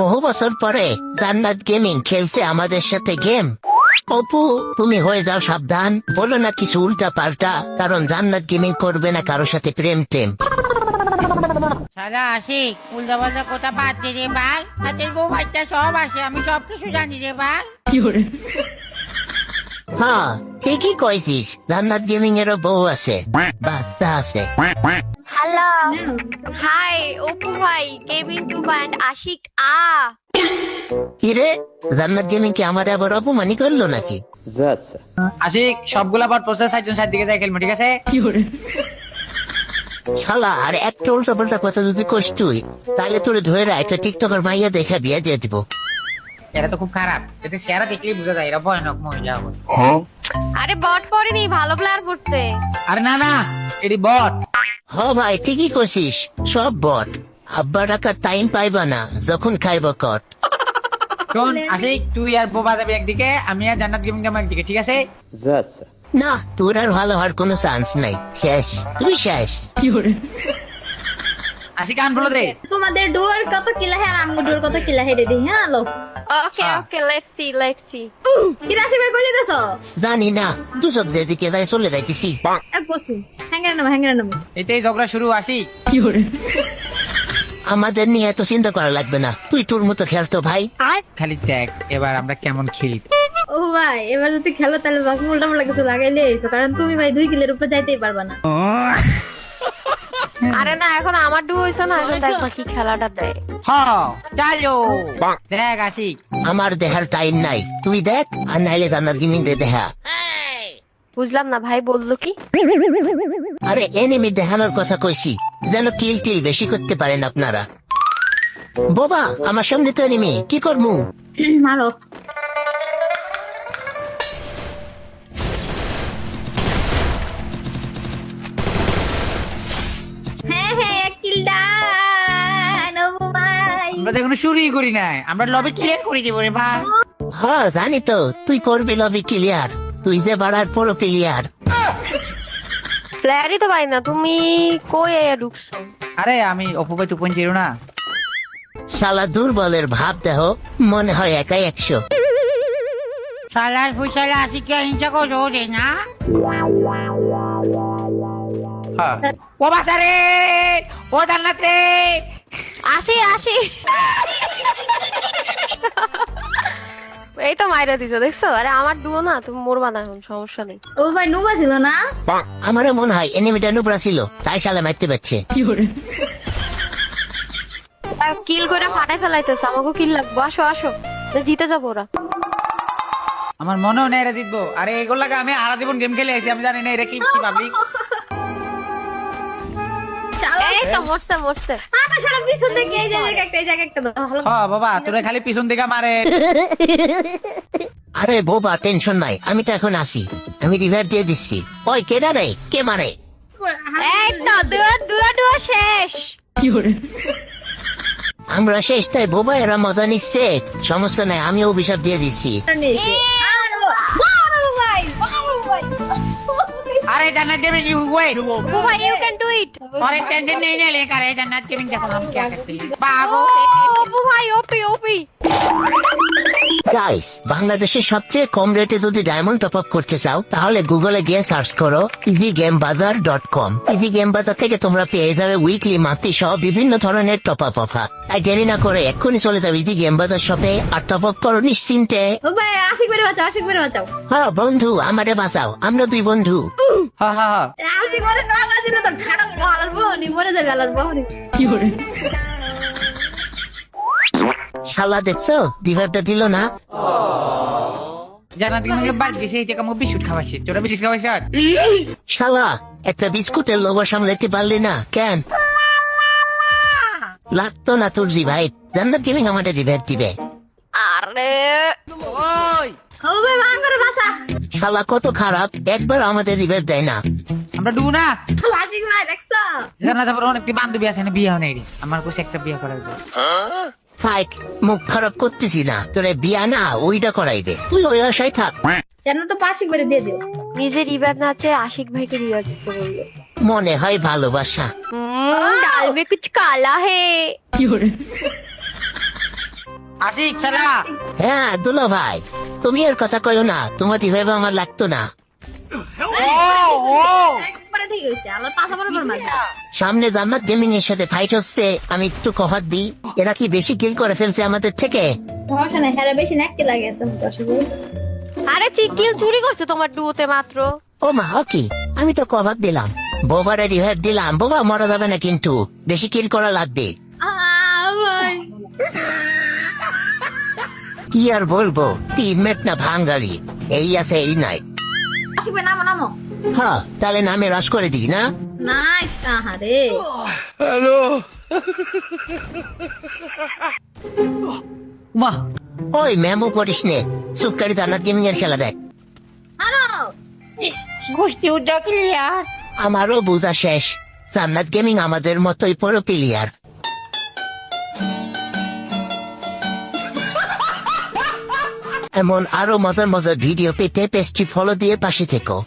বহু বছর পরে জান্নাত গেমিং খেলছে আমাদের সাথে গেম। অপু তুমি হয়ে যাও সাবধান, বলো না কিছু উল্টা পাল্টা, কারণ জান্নাত গেমিং করবে না কারোর সাথে প্রেম টেম। শালা আশিক উল্টা পাল্টা কথা বাদ দে রে ভাই, হাতের বউ বাচ্চা সব আসে, আমি সব কিছু জানি রে ভাই। হ্যাঁ ঠিকই কইছিস, জান্নাত গেমিং এরও বউ আছে, বাচ্চা আছে। হ্যালো হাই অপু ভাই, গেমিং টু ব্যান্ড আশিক কিরে জান্নাত গেমিং কি আমাদের আবার অপমানি করলো নাকি? আশিক সবগুলা বার প্রসেস একজন সাইড দিকে যাই খেলবো, ঠিক আছে? শালা আর একটা উল্টা পাল্টা কথা যদি কইস তুই, তাহলে তোরে ধরে একটা টিকটকের মাইয়া দেখে বিয়ে দিয়ে দিব। এরা তো খুব খারাপ, এতে চেহারা দেখলেই বোঝা যায় এরা ভয়ানক মহিলা হবে। আরে বট পড়েনি, ভালো প্লেয়ার পড়তে। আরে না না, এটি বট। হ ভাই ঠিকই কইছিস, সব বট। আব্বা টাকার টাইম পাইবা না যখন খাইব কট। শোন আশিক, তুই আর বোবা যাবে একদিকে, আমি আর জান্নাত গেমিং যাবো একদিকে, ঠিক আছে? না তোর আর ভালো হওয়ার কোনো চান্স নাই, শেষ, তুই শেষ। আশিক গান বলো রে। তোমাদের ডোর কত কিলা হে আর আমগো ডোর কত কিলা হে রেডি হ্যাঁ লো ওকে ওকে, লেটস সি। কি রাশি ভাই কই যেতেছো? জানি না, দুসব যেদিকে যাই চলে যাইতেছি। এক বসু হ্যাঙ্গারে নামো এতেই ঝগড়া শুরু। আশিক আমাদের নিয়ে এত চিন্তা করা লাগবে না, তুই তোর মতো খেলতো ভাই। খালি দেখ এবার আমরা কেমন খেলি। ও ভাই এবার যদি খেলো তাহলে বাকি উল্টা পাল্টা কিছু লাগাইলে এসো, কারণ তুমি ভাই 2 কিলের উপর যাইতেই পারবা না। আরে না, এখন আমার ডু হইছে না, এখন দেখবা কি খেলাটা দেয়। হ্যাঁ চালো দেখ আশিক। আমার দেখার টাইম নাই, তুই দেখ, আর নাইলে জান্নাত গেমিং দে দেখা। বুঝলাম না ভাই বললো কি? আরে এনিমি দেখানোর কথা কইছি, যেন কিল টিল বেশি করতে পারেন আপনারা। বোবা আমার সামনে তো এনিমি, কি করমু? মারো হ্যাঁ এক কিল ডান ও ভাই। আমরা তো এখনো শুরুই করি নাই, আমরা লবি ক্লিয়ার করে দেবো রে ভাই। হ্যাঁ জানি তো, তুই করবি লবি ক্লিয়ার, তুই যে বাড়ার পুরো প্লেয়ার। প্লেয়ারই তো পাই না, তুমি কই আয়া ঢুকছো? আরে আমি অপু ভাই 2.0 না। শালা দুর্বলের ভাব দেহ, মনে হয় একাই 100। শালার ফুসালা আশিককে হিংসা করছো রে না? ও বাসা রে, ও জান্নাত রে। আসি এই তো মাইরা দিছো, দেখছো? আরে আমার ডুও না, তুমি মরবা না, এখন সমস্যা নেই। ও ভাই নুবা ছিল না? আমারও মনে হয় এনিমিটা নুবরা ছিল, তাই শালা মারতে পারছে। কিল করে ফাটাই ফেলাইতেছে, আমাকে কিল লাগবো, আসো জিতে যাবো ওরা। আমার মনেও নেই এরা জিতবো। আরে এগুলো লাগে আমি সারা জীবন গেম খেলে আছি, আমি জানি না এরা কি ভাবলি। এই তো মরছে। আমার সারা পিছন থেকে এই জায়গা একটা দাও ভালো। হ্যাঁ বাবা, তোরা খালি পিছন দিকে মারে। আরে বোবা টেনশন নাই, আমি তো এখন আসি, আমি রিভাইভ দিয়ে দিচ্ছি। ওই কেডা রে, কে মারে? এই তো দুয়া শেষ। আমরা শেষ, তাই বোবা এরা মজা নিচ্ছে, সমস্যা নাই, আমি অভিশাপ দিয়ে দিচ্ছি। আরে জান্নাত গেমিং ইউ ওয়েট। ও ভাই ইউ ক্যান ডু ইট। और टेंशन नहीं ले लेकर है जन्नत गेमिंग, देखो हम क्या करते हैं। बागो ও ভাই ওপি। গাইস, বাংলাদেশের সবচেয়ে কম রেটে যদি ডায়মন্ড টপ আপ করতে চাও, তাহলে গুগলে গিয়ে সার্চ করো easygamebazar.com। ইজি গেম বাজার থেকে তোমরা পেয়ে যাবে উইকলি, মান্থলি সহ বিভিন্ন ধরনের টপ আপ অফার। তাই দেরি না করে এক্ষুনি চলে যাও ইজি গেম বাজার শপে আর টপ আপ করো নিশ্চিন্তে। ও ভাই আশিক বেরে বাঁচাও। হ্যাঁ বন্ধু, আমারে বাঁচাও, আমরা 2 বন্ধু। हाँ हाँ हाँ। আশিক মরে না বাজিলে তো ঠাড়া আলার বহনি মরে যাবে আলার বহনি। শালা দেখছো রিভাইভটা দিল না? जन्नत गेमिंग के बाद किसी एक हमको बिस्कुट खवाइছে, তোরা বিস্কুট খাওয়াইছ? শালা একটা বিস্কুটের লোভ সামলাতে পারলি না কেন? লাগতো না তোর রিভাইভ, জান্নাত গেমিং আমাদের রিভাইভ দিবে। আরে ওই ও ভাই ভাঙরে বাঁচা। শালা কত খারাপ, একবার আমাদের রিভাইভ দেয় না। আমরা ডু না। আশিক ভাই দেখছো? জান্নাত আমার অনেক বান্ধবী আছে না, বিয়ে হয় নাই রে, আমার কোসে একটা বিয়ে করাই দে। ফাইক, মুখ খারাপ করতেছি না, তোরে বিয়া না ওইটা করাইবে, তুই ওই আশায় থাক। জানো তো আশিক বেরে দিয়ে দিও। নিজে রিভাইভ না আছে, আশিক ভাইকে রিভাইভ দিতে বললো। মনে হয় ভালোবাসা। ডাল মে কুছ কালা হে। আশিক শালা হ্যাঁ দুলো ভাই, তুমি এর কথা কইও না, তোমার এভাবে আমার লাগতো না। একবারে ঠিক হয়েছে আমার পাশা বরাবর মারবে। সামনে জান্নাত গেমিং এর সাথে ফাইট হচ্ছে, আমি একটু কভার দিই। এরা কি বেশি কিল করে ফেলছে আমাদের থেকে? সমস্যা নাই, হ্যাঁ বেশি নাকতে লাগে আছে দর্শক। আরে চিকিল চুরি করছে তোমার ডুয়োতে মাত্র। ও মা কি, আমি তো কভার দিলাম, বোবারে রিভাইভ দিলাম। বোবা মরা যাবে না কিন্তু, বেশি কিল করা লাগবে। ভাই কি আর বলবো, টিমমেট না ভাঙ্গারি, এই আছে এই নাই। আশিক ভাই নামো নামো। হ্যাঁ তাহলে নামে রাশ করে দিই না? নাইস আহারে। মা ওই মেমো করিস নে, সুপকারি জান্নাত গেমিং এর খেলা দেখ। হ্যালো কুস্তি উদ্যোগ ক্লিয়ার। আমারও বোঝা শেষ, জান্নাত গেমিং আমাদের মতোই পুরো প্লেয়ার। এমন আরো মজার মজার ভিডিও পেতে পেজটি ফলো দিয়ে পাশে থেকো।